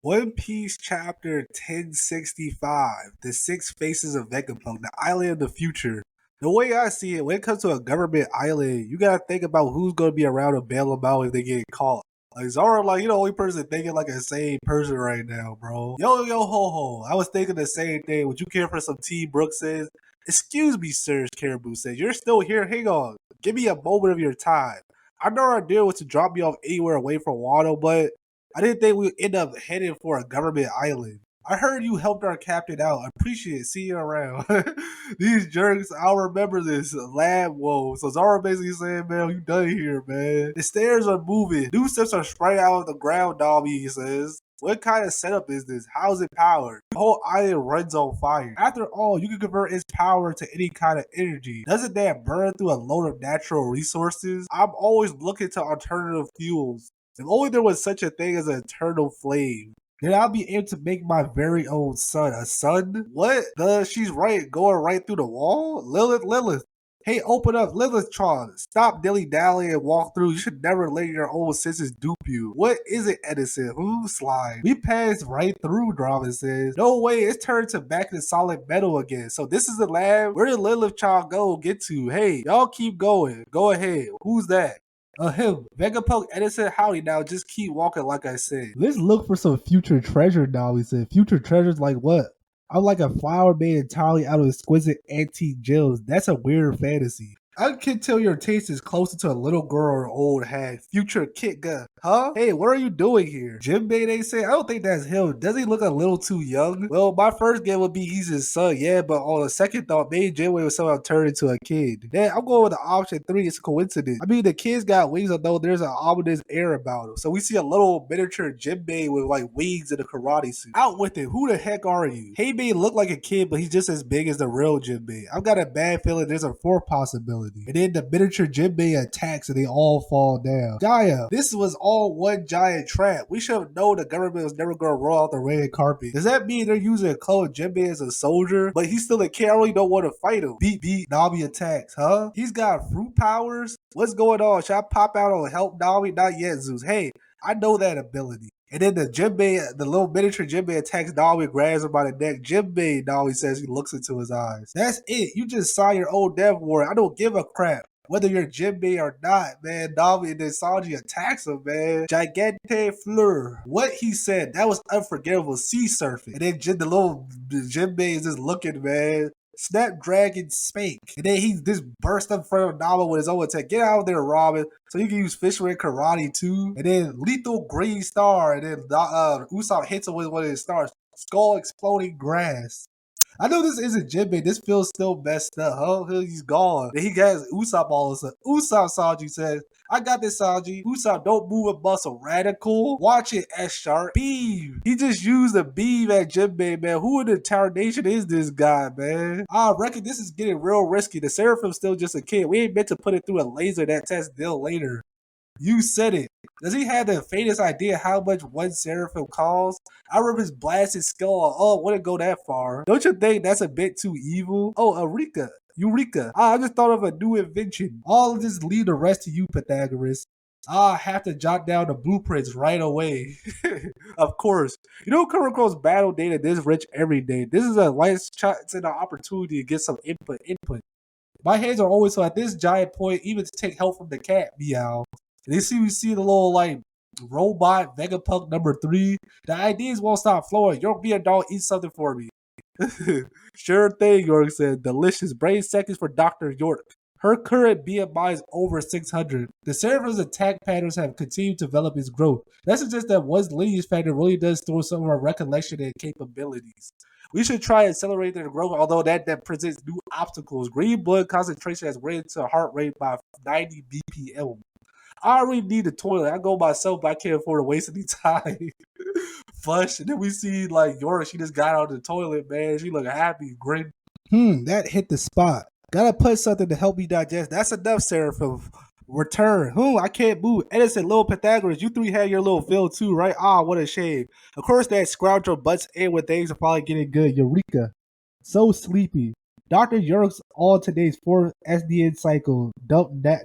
One Piece chapter 1065, The Six Faces of Vegapunk, the island of the future. The way I see it, when it comes to a government island, you gotta think about who's gonna be around to bail them out if they get caught. Like Zara, like you the only person thinking like a sane person right now, bro. Yo, ho ho. I was thinking the same thing. Would you care for some tea? Brooks says. Excuse me, sir, Caribou says. You're still here. Hang on. Give me a moment of your time. I know our deal was to drop me off anywhere away from Wano, but I didn't think we'd end up heading for a government island. I heard you helped our captain out. I appreciate it. See you around. These jerks, I'll remember this. Lab, whoa. So Zara basically saying, man, you done here, man. The stairs are moving. New steps are spraying out of the ground, Dobby, he says. What kind of setup is this? How is it powered? The whole island runs on fire. After all, you can convert its power to any kind of energy. Doesn't that burn through a load of natural resources? I'm always looking to alternative fuels. If only there was such a thing as an eternal flame, then I'll be able to make my very own sun. A sun? What? She's right, going right through the wall? Lilith. Hey, open up, Lilith-tron. Stop dilly-dally and walk through. You should never let your own senses dupe you. What is it, Edison? Who slide? We passed right through, Drama says. No way, it's turned to back to solid metal again. So this is the lab? Where did Lilith-tron get to? Hey, y'all keep going. Go ahead. Who's that? Him. Vegapunk Edison, howdy now. Just keep walking like I said. Let's look for some future treasure now, he said. Future treasures like what? I'm like a flower made entirely out of exquisite antique gems. That's a weird fantasy. I can tell your taste is closer to a little girl or old hag. Future Kit Gun. Huh? Hey, what are you doing here? Jinbei, they say. I don't think that's him. Does he look a little too young? Well, my first game would be he's his son, yeah, but on a second thought, maybe Jinbei was somehow turned into a kid. Then I'm going with the option 3. It's a coincidence. I mean, the kids got wings, although there's an ominous air about him. So we see a little miniature Jinbei with like wings in a karate suit. Out with it. Who the heck are you? He may look like a kid, but he's just as big as the real Jinbei. I've got a bad feeling there's a fourth possibility. And then the miniature Jinbei attacks and they all fall down. Jaya, this was all one giant trap. We should have known the government was never going to roll out the red carpet. Does that mean they're using a clone Jinbei as a soldier? But he's still a kid. I really don't want to fight him. Beat, Nami attacks, huh? He's got fruit powers? What's going on? Should I pop out and help Nami? Not yet, Zeus. Hey, I know that ability. And then the Jinbei, the little miniature Jinbei attacks Nami and grabs him by the neck. Jinbei, Nami says, he looks into his eyes. That's it. You just saw your old death warrant. I don't give a crap whether you're Jinbei or not, man. Nami and then Sanji attacks him, man. Gigante Fleur. What he said, that was unforgettable. Sea surfing. And then the little Jinbei is just looking, man. Snapdragon Spank. And then he just burst up in front of Nami with his own attack. Get out of there, Robin. So you can use Fisherman Karate too. And then Lethal Green Star. And then Usopp hits him with one of his stars. Skull Exploding Grass. I know this isn't Jinbei. This feels still messed up. Oh, he's gone. Then he got Usopp all of a sudden. Usopp, Sanji says, I got this, Sanji. Usopp, don't move a muscle. Radical. Watch it, S-Sharp. Beam. He just used a beam at Jinbei, man. Who in the tarnation is this guy, man? I reckon this is getting real risky. The Seraphim's still just a kid. We ain't meant to put it through a laser that tests Dill later. You said it. Does he have the faintest idea how much one Seraphim costs? I remember his blasted skull. Oh, wouldn't go that far. Don't you think that's a bit too evil? Oh, Eureka. I just thought of a new invention. I'll just leave the rest to you, Pythagoras. I have to jot down the blueprints right away. Of course. You know, Kuroko's battle data this rich every day. This is a nice chance and an opportunity to get some input. My hands are always so at this giant point, even to take help from the cat, meow. And we see the little like robot Vegapunk number 3. The ideas won't stop flowing. York, be a dog, eat something for me. Sure thing, York said. Delicious. Brain seconds for Dr. York. Her current BMI is over 600. The Seraphim's attack patterns have continued to develop its growth. That suggests that one's lineage factor really does store some of our recollection and capabilities. We should try and accelerate their growth, although that presents new obstacles. Green blood concentration has raised to heart rate by 90 BPM. I already need a toilet. I go myself, but I can't afford to waste any time. Flush. And then we see like York, she just got out of the toilet, man. She look happy, grin. That hit the spot. Gotta put something to help me digest. That's enough, Seraphim. Return. I can't move. Edison, little Pythagoras, you 3 had your little fill too, right? Ah, what a shame. Of course, that scoundrel butts in when things are finally getting good. Eureka. So sleepy. Dr. Yerk's on today's 4th SDN cycle. Dump nap.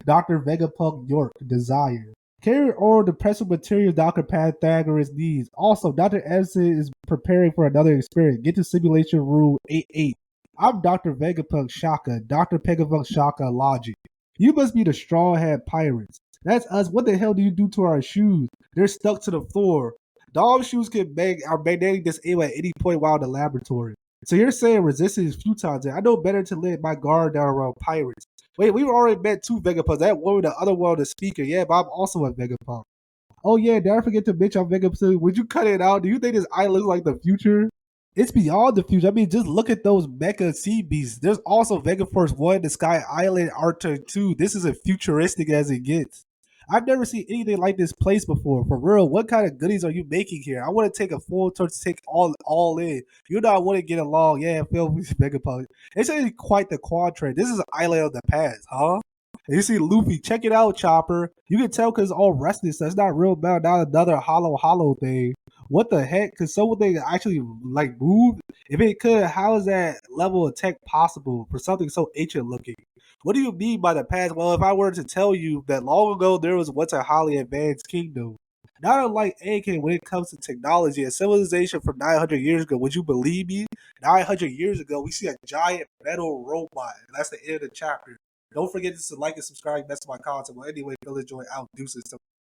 Dr. Vegapunk York. Desire. Carry all the pressing materials Dr. Pythagoras needs. Also, Dr. Edison is preparing for another experiment. Get to simulation rule 88. I'm Dr. Vegapunk Shaka, Dr. Pegapunk Shaka Logic. You must be the straw hat pirates. That's us. What the hell do you do to our shoes? They're stuck to the floor. Dog shoes can are magnetic disable at any point while in the laboratory. So you're saying resistance is futile. I know better to let my guard down around pirates. Wait, we already met two Vegapunks. That one, the other one, the speaker. Yeah, but I'm also a Vegapunk. Oh yeah, did I forget to mention I'm Vegapunk? Would you cut it out? Do you think this eye looks like the future? It's beyond the future. I mean, just look at those mecha sea beasts. There's also Vegaforce 1, the Sky Island, Archer 2. This is as futuristic as it gets. I've never seen anything like this place before. For real, what kind of goodies are you making here? I want to take a full tour to take all in. You know I want to get along. Yeah, feel me, Vegapunk. It's actually quite the quadrant. This is an island of the past, huh? And you see Luffy, check it out, Chopper. You can tell because it's all rusted, so it's not real bad. Not another hollow thing. What the heck? Could something actually like move? If it could, how is that level of tech possible for something so ancient looking? What do you mean by the past? Well, if I were to tell you that long ago there was once a highly advanced kingdom, not unlike AK when it comes to technology and civilization from 900 years ago, would you believe me? 900 years ago, we see a giant metal robot, and that's the end of the chapter. Don't forget to like and subscribe. That's my content. Well, anyway, go enjoy out. Deuces.